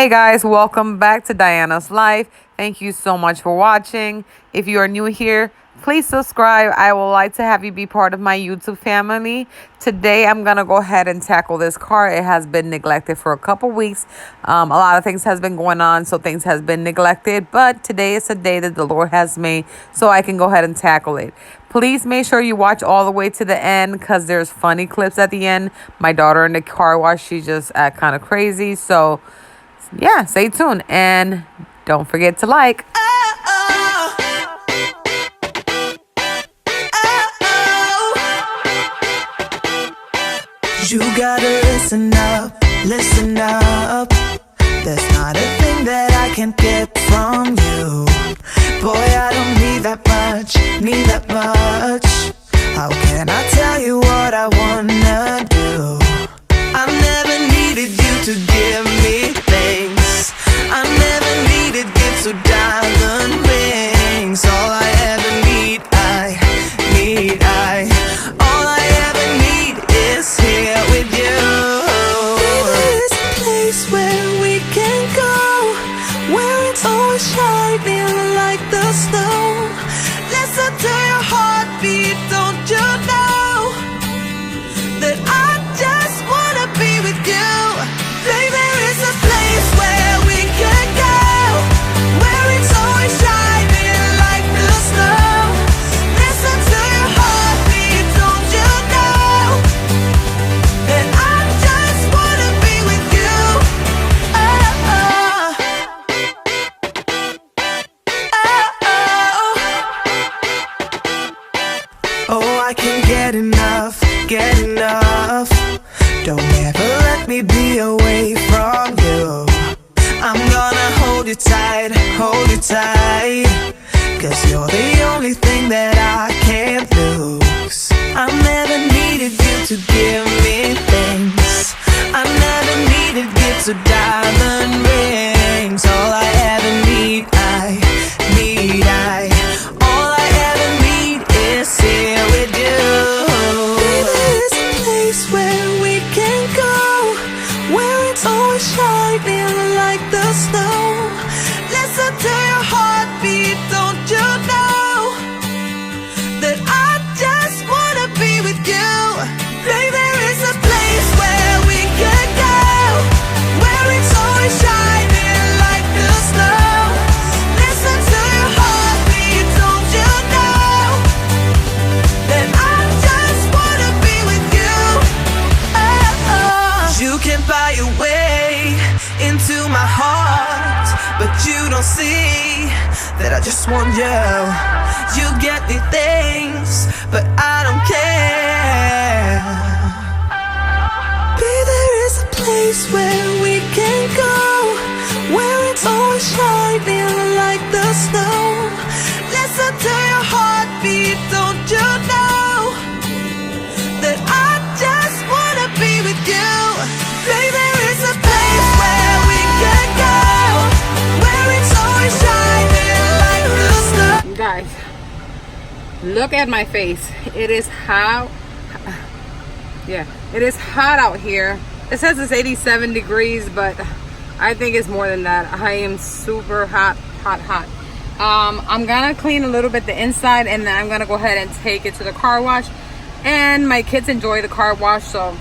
Hey guys, welcome back to Diana's Life. Thank you so much for watching. If you are new here, please subscribe. I would like to have you be part of my YouTube family. Today, I'm going to go ahead and tackle this car. It has been neglected for a couple weeks. A lot of things has been going on, so things has been neglected. But today is a day that the Lord has made, so I can go ahead and tackle it. Please make sure you watch all the way to the end because there's funny clips at the end. My daughter in the car wash, she just act kind of crazy. So yeah, stay tuned and don't forget to like. You gotta listen up, listen up. There's not a thing that I can't get from you. Boy, I don't need that much, need that much. How can I tell you what I wanna do? I never needed you to give me things. I never needed gifts or diamond rings. All I ever need, all I ever need is here with you. There's a place where we can go, where it's always shining like the snow. Listen to your heartbeat, don't you know that I just wanna be with you. Baby, there is a place where we can go, where it's always shining like the snow. Listen to your heartbeat, don't you know that I just wanna be with you. Oh, I can't get enough, get enough. Don't ever let me be away from you. I'm gonna hold you tight, hold you tight. Cause you're the only thing that I can't lose. I never needed you to give me things. I never needed gifts or diamond rings. All I ever need, all I ever need is here with you. There's a place where we can go, where it's always shining like the snow. Listen to your heartbeat, don't you know that I just wanna be with you. Baby, there is a place where we can go, where it's always shining like the snow. Listen to your heartbeat, don't you know that I just wanna be with you. You can buy your way into my heart, but you don't see that I just want you. You get the things, but I don't care. Baby, there is a place where we can go, where it's always shining like the snow. Listen to your heartbeat, don't you know that I just wanna be with you. Baby, there is a place where we can go, where it's always shining like the snow. You guys, look at my face. It is hot. Yeah, it is hot out here. It says it's 87 degrees, but I think it's more than that. I am super hot. I'm gonna clean a little bit the inside, and then I'm gonna go ahead and take it to the car wash. And my kids enjoy the car wash, so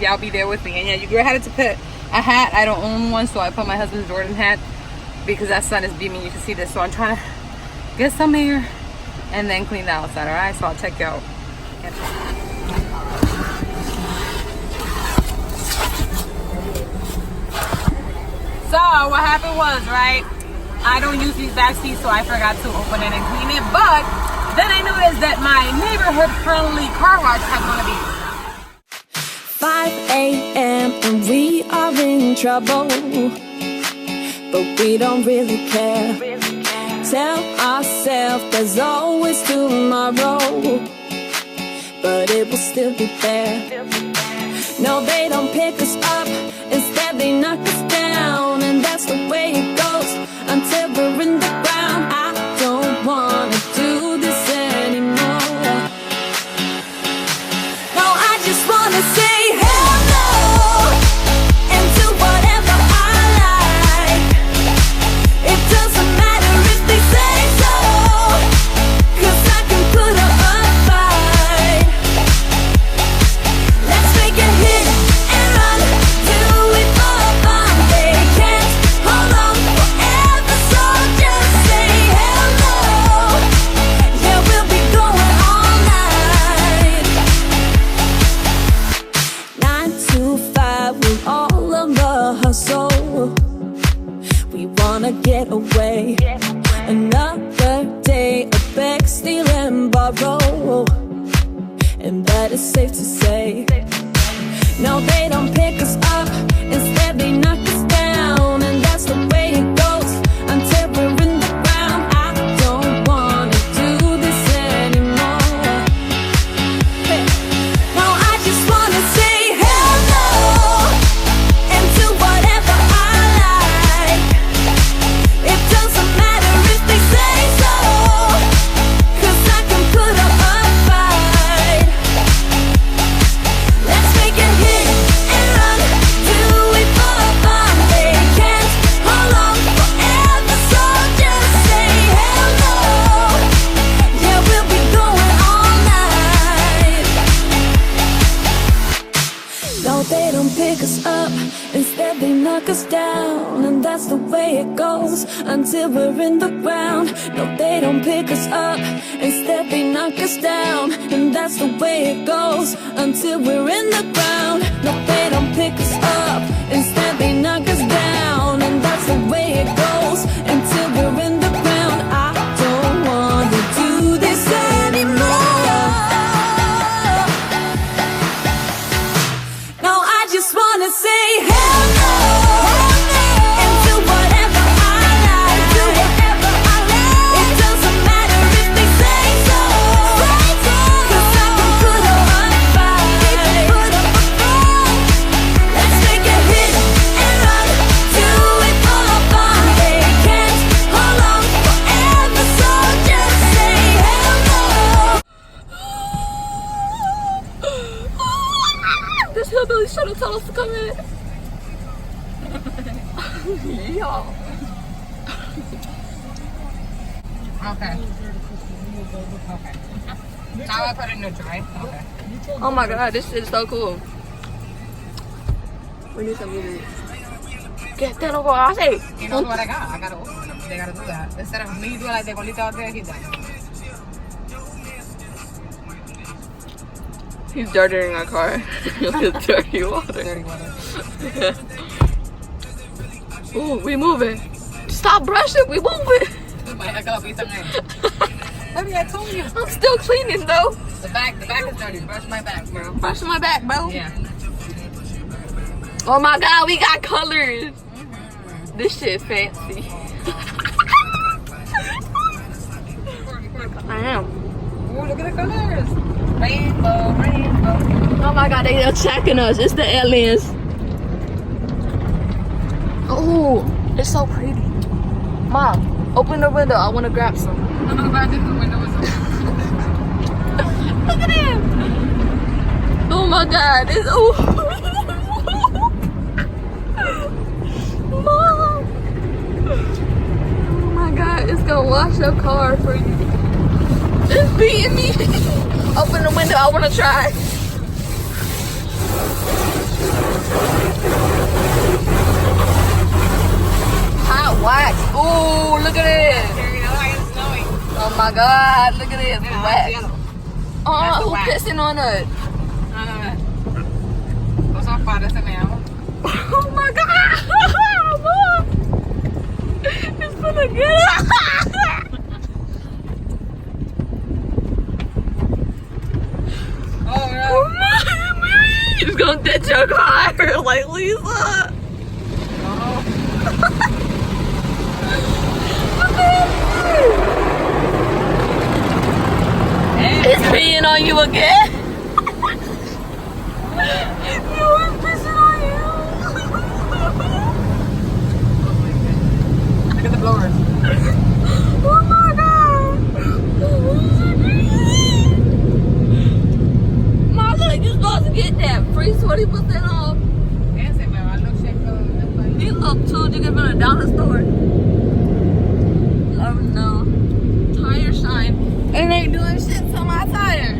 y'all be there with me. And yeah, you go ahead to put a hat. I don't own one, so I put my husband's Jordan hat because that sun is beaming. You can see this, so I'm trying to get some air and then clean the outside. All right, so I'll check you out. So what happened was, right, I don't use these back seats, so I forgot to open it and clean it. But then I noticed that my neighborhood friendly car wash had one of these. 5 a.m. and we are in trouble, but we don't really care. Tell ourselves there's always tomorrow, but it will still be there. No, they don't pick us up, instead they knock us down. And that's the way it goes until we're in the ground. I don't wanna do this anymore. No, I just wanna say hello and do whatever I like. No, they don't pick us up. Instead, they knock us down. And that's the way it goes until we're in the ground. I don't wanna do this anymore. Hey. No, I just wanna say hell no and do whatever I like. It doesn't matter if they say so, 'cause I can put up a fight. Let's make it hit and run, do it for fun. They can't hold on forever, so just say hell no. Yeah, we'll be going all night. No, they don't pick us up. Instead, they knock us down. And that's the way it goes until we're in the ground. No, they don't pick us up. Instead, they knock us down. And that's the way it goes until we're in the ground. No, they don't pick us up. Instead, they knock us down. And that's the way it goes until we're in the ground. I don't want to do this anymore. No, I just wanna say hell no and do whatever I like. Do whatever I like. It doesn't matter if they say so, 'cause I can put up a fight. Let's make it hit and run, do it for fun. They can't hold on forever, so just say hell no. This hillbilly's trying to tell us to come in. Yeah. Okay. Okay. Now I put it neutral, right? Okay. Oh my god, this shit is so cool. We need some music. ¿Qué te lo hace? You know what I got? I gotta open them. They gotta do that. Instead of me doing like the colita out there, he's like, He's dirtying our car with dirty water. dirty water. Ooh, we moving. Stop brushing, we moving. I got a piece of Honey, I told you. I'm still cleaning though. The back is dirty. Brush my back, bro. Brushing my back, bro. Yeah. Oh my god, we got colors. This shit fancy. I am. Oh, look at the colors. Rainbow, rainbow. Oh my god, they are checking us. It's the aliens. Oh, it's so pretty. Mom, open the window. I want to grab some. I think the window is open. Look at him. Oh my god, it's oh. Mom. Oh my god, it's gonna wash your car for you. It's beating me. Open the window, I wanna try. Hot wax. Ooh, look at it. Oh my god, look at it. Wax. Oh, who's pissing on us? Oh my god! Mom. It's gonna get us. Oh, no. He's gonna ditch your car like Lisa. It's peeing on you again. No, it's pissing on you. Look at the blowers. Oh my god. Mom, like you're supposed to get that free 20% off. You look too, you get from the dollar store. Oh no. Tire shine. And they doing shit to my tire.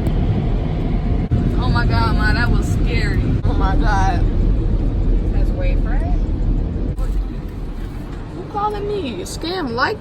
Oh my god, man, that was scary. Oh my god. That's way fresh. Who calling me? Scam like